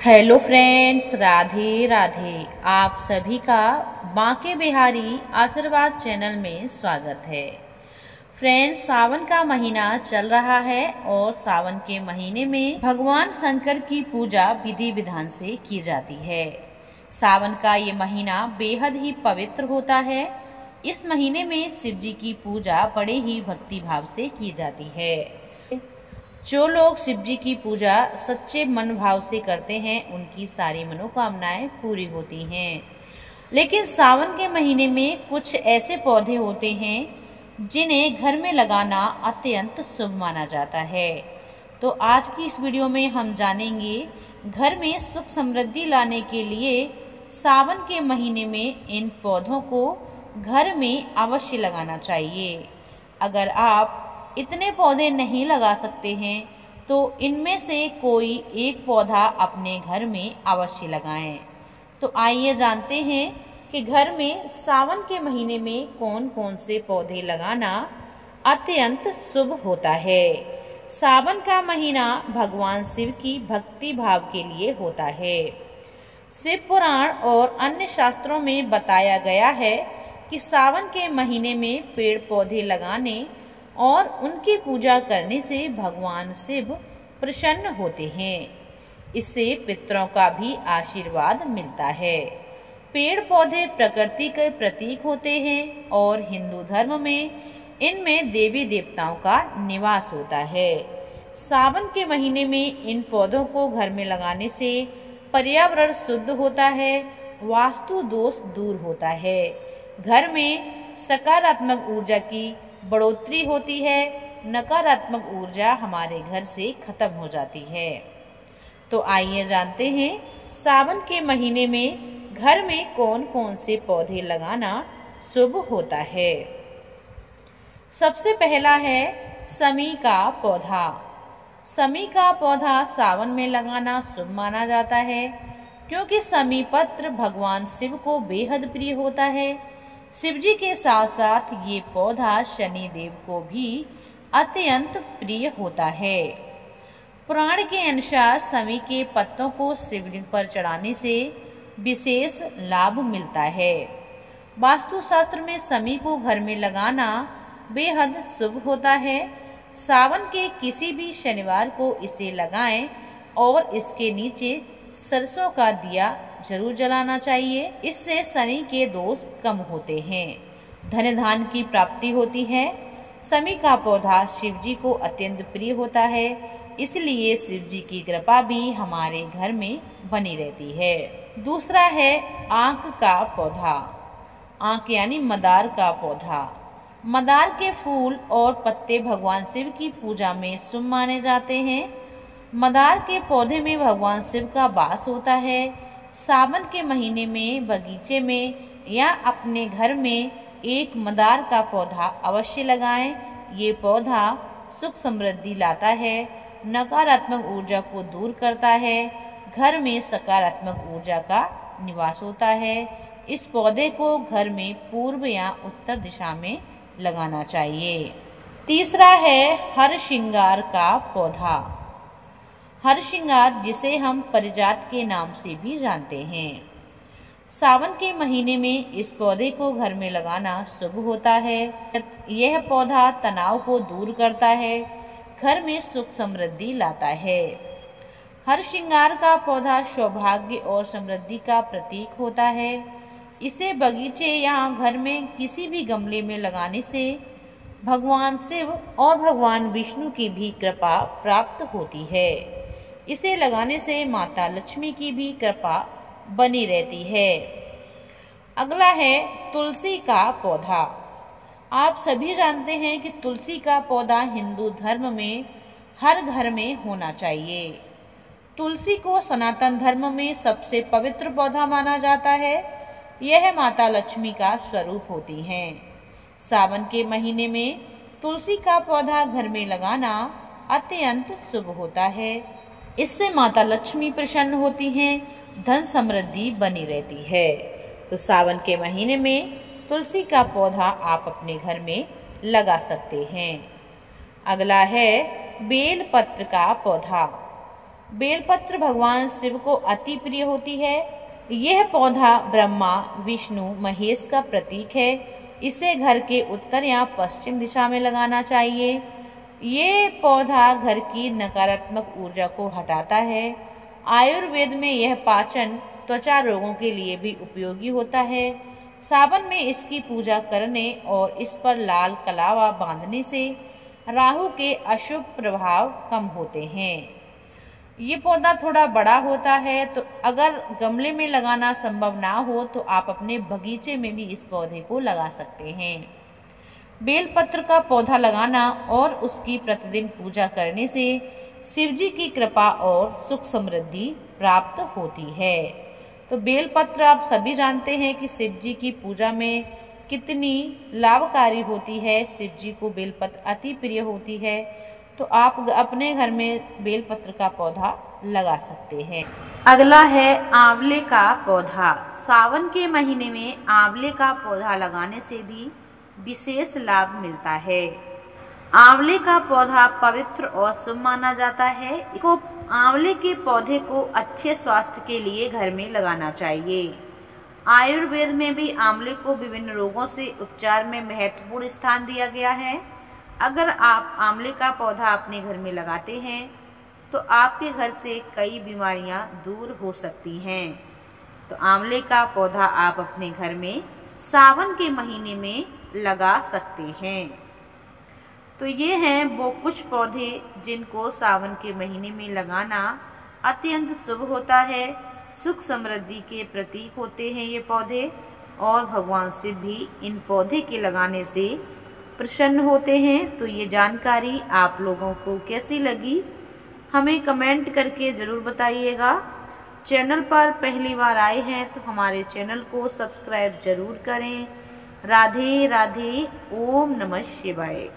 Hello friends, Radhe Radhe. आप सभी का बांके बिहारी आशीर्वाद चैनल में स्वागत है। फ्रेंड्स, सावन का महीना चल रहा है और सावन के महीने में भगवान शंकर की पूजा विधि विधान से की जाती है। सावन का ये महीना बेहद ही पवित्र होता है। इस महीने में शिव जी की पूजा बड़े ही भक्ति भाव से की जाती है। जो लोग शिव जी की पूजा सच्चे मन भाव से करते हैं उनकी सारी मनोकामनाएं पूरी होती हैं। लेकिन सावन के महीने में कुछ ऐसे पौधे होते हैं जिन्हें घर में लगाना अत्यंत शुभ माना जाता है। तो आज की इस वीडियो में हम जानेंगे घर में सुख समृद्धि लाने के लिए सावन के महीने में इन पौधों को घर में अवश्य लगाना चाहिए। अगर आप इतने पौधे नहीं लगा सकते हैं तो इनमें से कोई एक पौधा अपने घर में अवश्य लगाएं। तो आइए जानते हैं कि घर में सावन के महीने में कौन कौन से पौधे लगाना अत्यंत शुभ होता है। सावन का महीना भगवान शिव की भक्ति भाव के लिए होता है। शिव पुराण और अन्य शास्त्रों में बताया गया है कि सावन के महीने में पेड़ पौधे लगाने और उनकी पूजा करने से भगवान शिव प्रसन्न होते हैं। इससे पितरों का भी आशीर्वाद मिलता है। पेड़ पौधे प्रकृति के प्रतीक होते हैं और हिंदू धर्म में इनमें देवी देवताओं का निवास होता है। सावन के महीने में इन पौधों को घर में लगाने से पर्यावरण शुद्ध होता है, वास्तु दोष दूर होता है, घर में सकारात्मक ऊर्जा की बढ़ोतरी होती है, नकारात्मक ऊर्जा हमारे घर से खत्म हो जाती है। तो आइए जानते हैं सावन के महीने में घर में कौन कौन से पौधे लगाना शुभ होता है। सबसे पहला है समी का पौधा। समी का पौधा सावन में लगाना शुभ माना जाता है क्योंकि समी पत्र भगवान शिव को बेहद प्रिय होता है। शिव जी के साथ साथ ये पौधा शनि देव को भी अत्यंत प्रिय होता है। पुराण के अनुसार समी के पत्तों को शिवलिंग पर चढ़ाने से विशेष लाभ मिलता है। वास्तुशास्त्र में समी को घर में लगाना बेहद शुभ होता है। सावन के किसी भी शनिवार को इसे लगाएं और इसके नीचे सरसों का दिया जरूर जलाना चाहिए। इससे शनि के दोष कम होते हैं, धन धान की प्राप्ति होती है। समी का पौधा शिव जी को अत्यंत प्रिय होता है, इसलिए शिव जी की कृपा भी हमारे घर में बनी रहती है। दूसरा है आंक का पौधा। आंक यानी मदार का पौधा। मदार के फूल और पत्ते भगवान शिव की पूजा में शुभ माने जाते हैं। मदार के पौधे में भगवान शिव का वास होता है। सावन के महीने में बगीचे में या अपने घर में एक मदार का पौधा अवश्य लगाएं। ये पौधा सुख समृद्धि लाता है, नकारात्मक ऊर्जा को दूर करता है, घर में सकारात्मक ऊर्जा का निवास होता है। इस पौधे को घर में पूर्व या उत्तर दिशा में लगाना चाहिए। तीसरा है हरश्रृंगार का पौधा। हरश्रृंगार जिसे हम पारिजात के नाम से भी जानते हैं। सावन के महीने में इस पौधे को घर में लगाना शुभ होता है। यह पौधा तनाव को दूर करता है, घर में सुख समृद्धि लाता है। हरश्रृंगार का पौधा सौभाग्य और समृद्धि का प्रतीक होता है। इसे बगीचे या घर में किसी भी गमले में लगाने से भगवान शिव और भगवान विष्णु की भी कृपा प्राप्त होती है। इसे लगाने से माता लक्ष्मी की भी कृपा बनी रहती है। अगला है तुलसी का पौधा। आप सभी जानते हैं कि तुलसी का पौधा हिंदू धर्म में हर घर में होना चाहिए। तुलसी को सनातन धर्म में सबसे पवित्र पौधा माना जाता है। यह माता लक्ष्मी का स्वरूप होती हैं। सावन के महीने में तुलसी का पौधा घर में लगाना अत्यंत शुभ होता है। इससे माता लक्ष्मी प्रसन्न होती हैं, धन समृद्धि बनी रहती है। तो सावन के महीने में तुलसी का पौधा आप अपने घर में लगा सकते हैं। अगला है बेल पत्र का पौधा। बेलपत्र भगवान शिव को अति प्रिय होती है। यह पौधा ब्रह्मा, विष्णु, महेश का प्रतीक है। इसे घर के उत्तर या पश्चिम दिशा में लगाना चाहिए। ये पौधा घर की नकारात्मक ऊर्जा को हटाता है। आयुर्वेद में यह पाचन, त्वचा रोगों के लिए भी उपयोगी होता है। सावन में इसकी पूजा करने और इस पर लाल कलावा बांधने से राहु के अशुभ प्रभाव कम होते हैं। ये पौधा थोड़ा बड़ा होता है, तो अगर गमले में लगाना संभव ना हो तो आप अपने बगीचे में भी इस पौधे को लगा सकते हैं। बेलपत्र का पौधा लगाना और उसकी प्रतिदिन पूजा करने से शिवजी की कृपा और सुख समृद्धि प्राप्त होती है। तो बेलपत्र आप सभी जानते हैं कि शिवजी की पूजा में कितनी लाभकारी होती है। शिवजी को बेलपत्र अति प्रिय होती है, तो आप अपने घर में बेलपत्र का पौधा लगा सकते हैं। अगला है आंवले का पौधा। सावन के महीने में आंवले का पौधा लगाने से भी विशेष लाभ मिलता है। आंवले का पौधा पवित्र और शुभ माना जाता है। आंवले के पौधे को अच्छे स्वास्थ्य के लिए घर में लगाना चाहिए। आयुर्वेद में भी आंवले को विभिन्न रोगों से उपचार में महत्वपूर्ण स्थान दिया गया है। अगर आप आंवले का पौधा अपने घर में लगाते हैं तो आपके घर से कई बीमारियां दूर हो सकती हैं। तो आंवले का पौधा आप अपने घर में सावन के महीने में लगा सकते हैं। तो ये हैं वो कुछ पौधे जिनको सावन के महीने में लगाना अत्यंत शुभ होता है। सुख समृद्धि के प्रतीक होते हैं ये पौधे, और भगवान शिव भी इन पौधे के लगाने से प्रसन्न होते हैं। तो ये जानकारी आप लोगों को कैसी लगी हमें कमेंट करके ज़रूर बताइएगा। चैनल पर पहली बार आए हैं तो हमारे चैनल को सब्सक्राइब जरूर करें। राधे राधे। ओम नमः शिवाय।